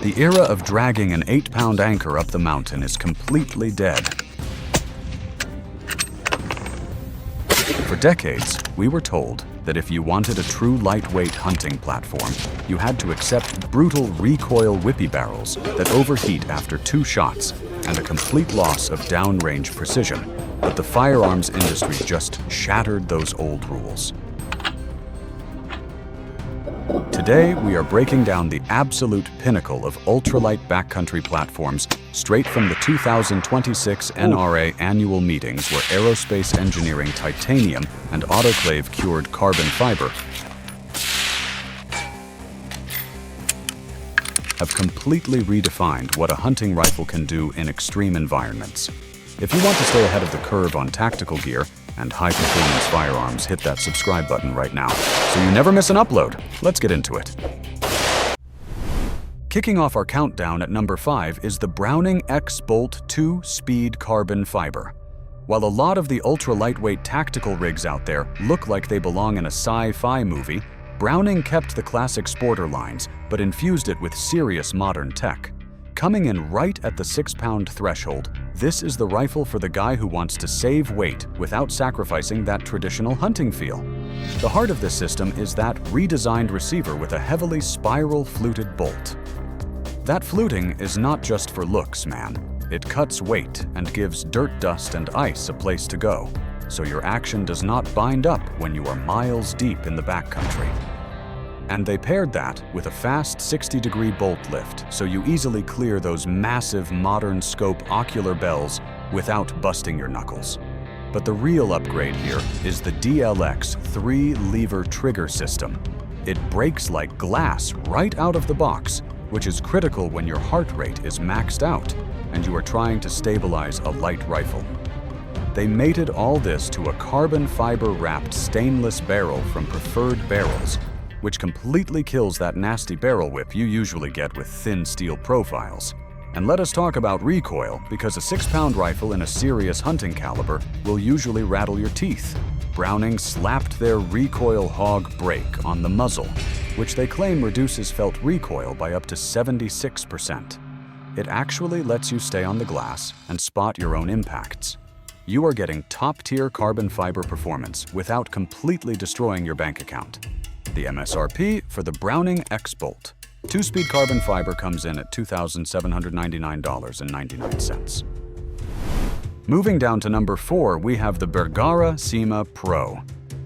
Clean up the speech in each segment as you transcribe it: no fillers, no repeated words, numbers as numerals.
The era of dragging an 8-pound anchor up the mountain is completely dead. For decades, we were told that if you wanted a true lightweight hunting platform, you had to accept brutal recoil whippy barrels that overheat after 2 shots and a complete loss of downrange precision. But the firearms industry just shattered those old rules. Today, we are breaking down the absolute pinnacle of ultralight backcountry platforms straight from the 2026 NRA annual meetings, where aerospace engineering titanium and autoclave cured carbon fiber have completely redefined what a hunting rifle can do in extreme environments. If you want to stay ahead of the curve on tactical gear and high-performance firearms, hit that subscribe button right now so you never miss an upload. Let's get into it. Kicking off our countdown at number 5 is the Browning X-Bolt 2-Speed Carbon Fiber. While a lot of the ultra-lightweight tactical rigs out there look like they belong in a sci-fi movie, Browning kept the classic sporter lines but infused it with serious modern tech. Coming in right at the 6-pound threshold, this is the rifle for the guy who wants to save weight without sacrificing that traditional hunting feel. The heart of this system is that redesigned receiver with a heavily spiral fluted bolt. That fluting is not just for looks, man. It cuts weight and gives dirt, dust, and ice a place to go, so your action does not bind up when you are miles deep in the backcountry. And they paired that with a fast 60-degree bolt lift, so you easily clear those massive modern scope ocular bells without busting your knuckles. But the real upgrade here is the DLX 3-lever trigger system. It breaks like glass right out of the box, which is critical when your heart rate is maxed out and you are trying to stabilize a light rifle. They mated all this to a carbon fiber wrapped stainless barrel from Preferred Barrels, which completely kills that nasty barrel whip you usually get with thin steel profiles. And let us talk about recoil, because a 6-pound rifle in a serious hunting caliber will usually rattle your teeth. Browning slapped their recoil hog brake on the muzzle, which they claim reduces felt recoil by up to 76%. It actually lets you stay on the glass and spot your own impacts. You are getting top-tier carbon fiber performance without completely destroying your bank account. The MSRP for the Browning X-Bolt 2-speed carbon fiber comes in at $2,799.99. Moving down to number 4, we have the Bergara Cima Pro.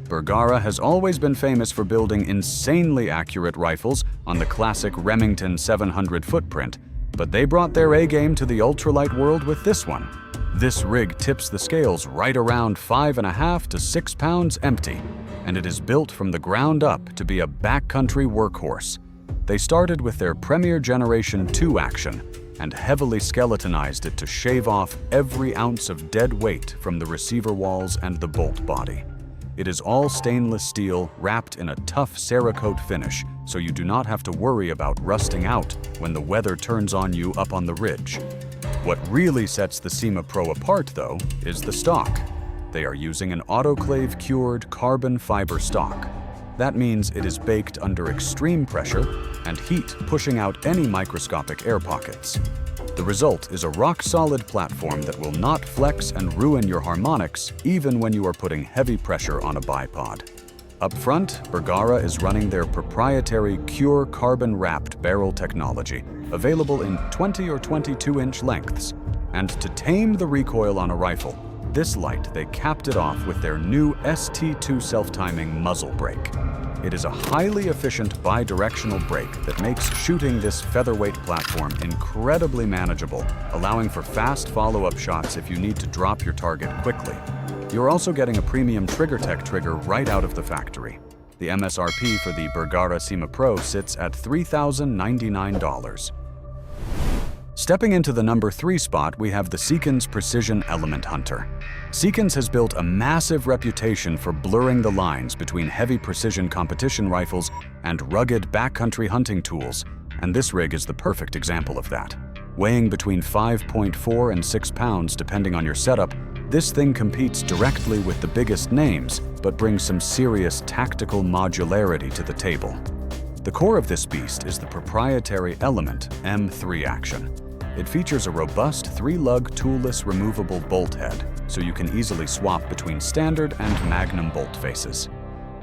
Bergara has always been famous for building insanely accurate rifles on the classic Remington 700 footprint, but they brought their A-game to the ultralight world with this one. This rig tips the scales right around 5.5 to 6 pounds empty, and it is built from the ground up to be a backcountry workhorse. They started with their Premier Generation 2 action and heavily skeletonized it to shave off every ounce of dead weight from the receiver walls and the bolt body. It is all stainless steel wrapped in a tough Cerakote finish, so you do not have to worry about rusting out when the weather turns on you up on the ridge. What really sets the Cima Pro apart, though, is the stock. They are using an autoclave-cured carbon fiber stock. That means it is baked under extreme pressure and heat, pushing out any microscopic air pockets. The result is a rock-solid platform that will not flex and ruin your harmonics even when you are putting heavy pressure on a bipod. Up front, Bergara is running their proprietary Cure carbon-wrapped barrel technology, available in 20 or 22-inch lengths. And to tame the recoil on a rifle, this light, they capped it off with their new ST2 self-timing muzzle brake. It is a highly efficient bi-directional brake that makes shooting this featherweight platform incredibly manageable, allowing for fast follow-up shots if you need to drop your target quickly. You're also getting a premium TriggerTech trigger right out of the factory. The MSRP for the Bergara Cima Pro sits at $3,099. Stepping into the number 3 spot, we have the Seekins Precision Element Hunter. Seekins has built a massive reputation for blurring the lines between heavy precision competition rifles and rugged backcountry hunting tools, and this rig is the perfect example of that. Weighing between 5.4 and 6 pounds depending on your setup, this thing competes directly with the biggest names, but brings some serious tactical modularity to the table. The core of this beast is the proprietary Element M3 action. It features a robust 3-lug toolless removable bolt head, so you can easily swap between standard and Magnum bolt faces.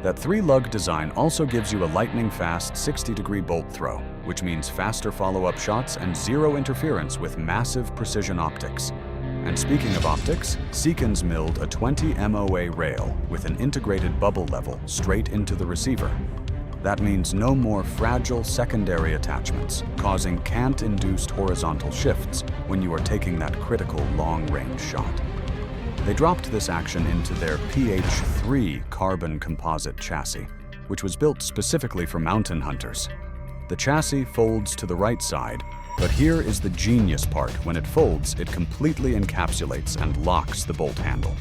That 3-lug design also gives you a lightning-fast 60-degree bolt throw, which means faster follow-up shots and zero interference with massive precision optics. And speaking of optics, Seekins milled a 20 MOA rail with an integrated bubble level straight into the receiver. That means no more fragile secondary attachments, causing cant-induced horizontal shifts when you are taking that critical long-range shot. They dropped this action into their PH3 carbon composite chassis, which was built specifically for mountain hunters. The chassis folds to the right side, but here is the genius part. When it folds, it completely encapsulates and locks the bolt handle.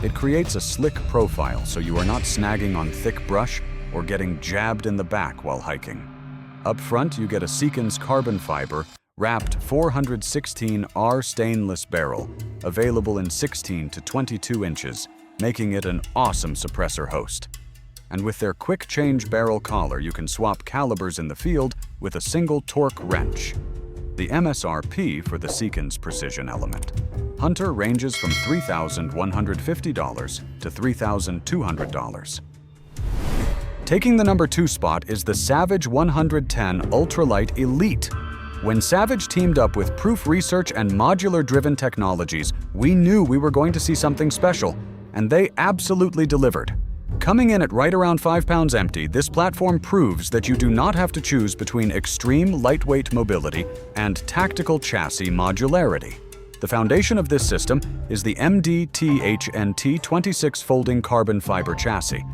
It creates a slick profile so you are not snagging on thick brush or getting jabbed in the back while hiking. Up front, you get a Seekins carbon fiber wrapped 416R stainless barrel, available in 16 to 22 inches, making it an awesome suppressor host. And with their quick change barrel collar, you can swap calibers in the field with a single torque wrench. The MSRP for the Seekins Precision Element Hunter ranges from $3,150 to $3,200. Taking the number 2 spot is the Savage 110 Ultralight Elite. When Savage teamed up with Proof Research and modular-driven technologies, we knew we were going to see something special, and they absolutely delivered. Coming in at right around 5 pounds empty, this platform proves that you do not have to choose between extreme lightweight mobility and tactical chassis modularity. The foundation of this system is the MDTHNT26 folding carbon fiber chassis.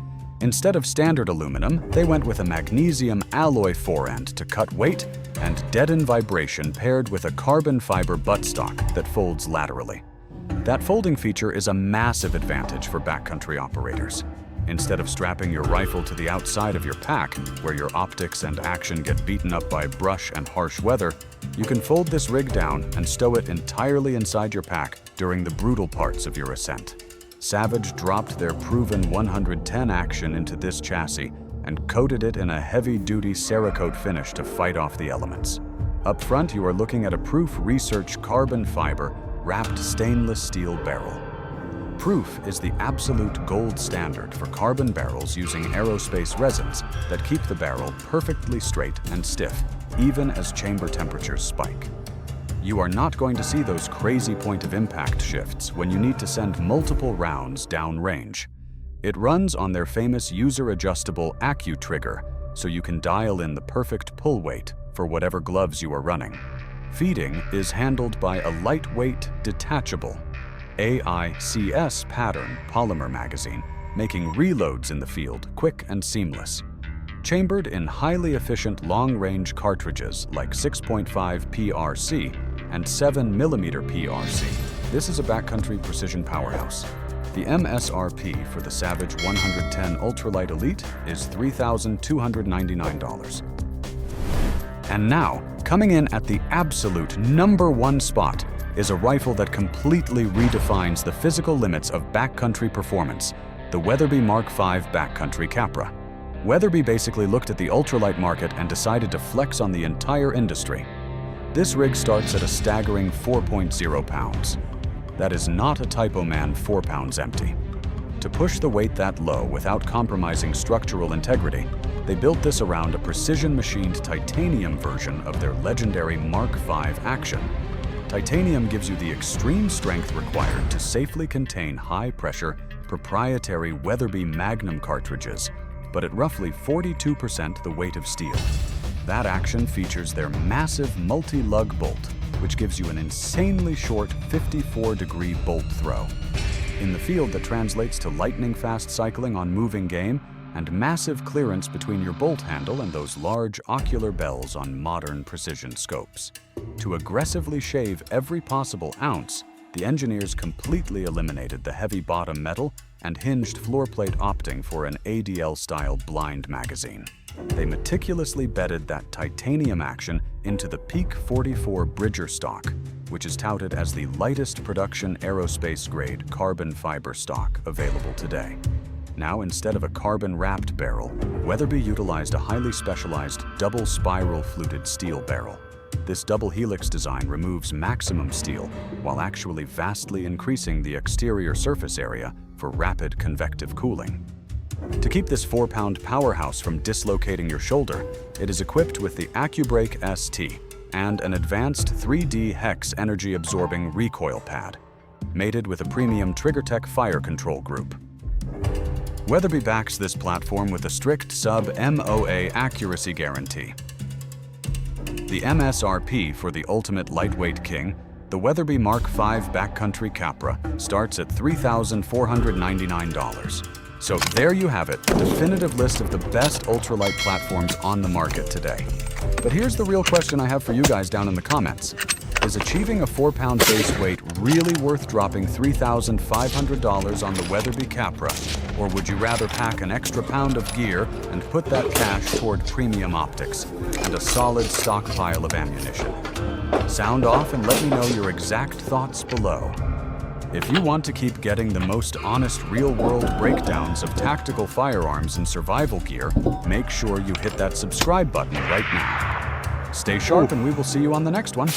Instead of standard aluminum, they went with a magnesium alloy forend to cut weight and deaden vibration, paired with a carbon fiber buttstock that folds laterally. That folding feature is a massive advantage for backcountry operators. Instead of strapping your rifle to the outside of your pack, where your optics and action get beaten up by brush and harsh weather, you can fold this rig down and stow it entirely inside your pack during the brutal parts of your ascent. Savage dropped their proven 110 action into this chassis and coated it in a heavy-duty Cerakote finish to fight off the elements. Up front, you are looking at a Proof Research carbon fiber wrapped stainless steel barrel. Proof is the absolute gold standard for carbon barrels using aerospace resins that keep the barrel perfectly straight and stiff, even as chamber temperatures spike. You are not going to see those crazy point of impact shifts when you need to send multiple rounds downrange. It runs on their famous user-adjustable AccuTrigger, so you can dial in the perfect pull weight for whatever gloves you are running. Feeding is handled by a lightweight, detachable AICS pattern polymer magazine, making reloads in the field quick and seamless. Chambered in highly efficient long-range cartridges like 6.5 PRC and 7mm PRC, this is a backcountry precision powerhouse. The MSRP for the Savage 110 Ultralight Elite is $3,299. And now, coming in at the absolute number 1 spot is a rifle that completely redefines the physical limits of backcountry performance, the Weatherby Mark V Backcountry Capra. Weatherby basically looked at the ultralight market and decided to flex on the entire industry. This rig starts at a staggering 4.0 pounds. That is not a typo, man, 4 pounds empty. To push the weight that low without compromising structural integrity, they built this around a precision-machined titanium version of their legendary Mark V action. Titanium gives you the extreme strength required to safely contain high-pressure, proprietary Weatherby Magnum cartridges, but at roughly 42% the weight of steel. That action features their massive multi-lug bolt, which gives you an insanely short 54-degree bolt throw. In the field, that translates to lightning-fast cycling on moving game and massive clearance between your bolt handle and those large ocular bells on modern precision scopes. To aggressively shave every possible ounce, the engineers completely eliminated the heavy bottom metal and hinged floor plate opting for an ADL-style blind magazine. They meticulously bedded that titanium action into the Peak 44 Bridger stock, which is touted as the lightest production aerospace-grade carbon fiber stock available today. Now, instead of a carbon-wrapped barrel, Weatherby utilized a highly specialized double spiral fluted steel barrel. This double helix design removes maximum steel while actually vastly increasing the exterior surface area for rapid convective cooling. To keep this 4-pound powerhouse from dislocating your shoulder, it is equipped with the AccuBrake ST and an advanced 3D hex energy-absorbing recoil pad, mated with a premium TriggerTech fire control group. Weatherby backs this platform with a strict sub-MOA accuracy guarantee. The MSRP for the ultimate lightweight king, the Weatherby Mark V Backcountry Capra, starts at $3,499. So there you have it, a definitive list of the best ultralight platforms on the market today. But here's the real question I have for you guys down in the comments. Is achieving a 4-pound base weight really worth dropping $3,500 on the Weatherby Capra? Or would you rather pack an extra pound of gear and put that cash toward premium optics and a solid stockpile of ammunition? Sound off and let me know your exact thoughts below. If you want to keep getting the most honest real-world breakdowns of tactical firearms and survival gear, make sure you hit that subscribe button right now. Stay sharp and we will see you on the next one.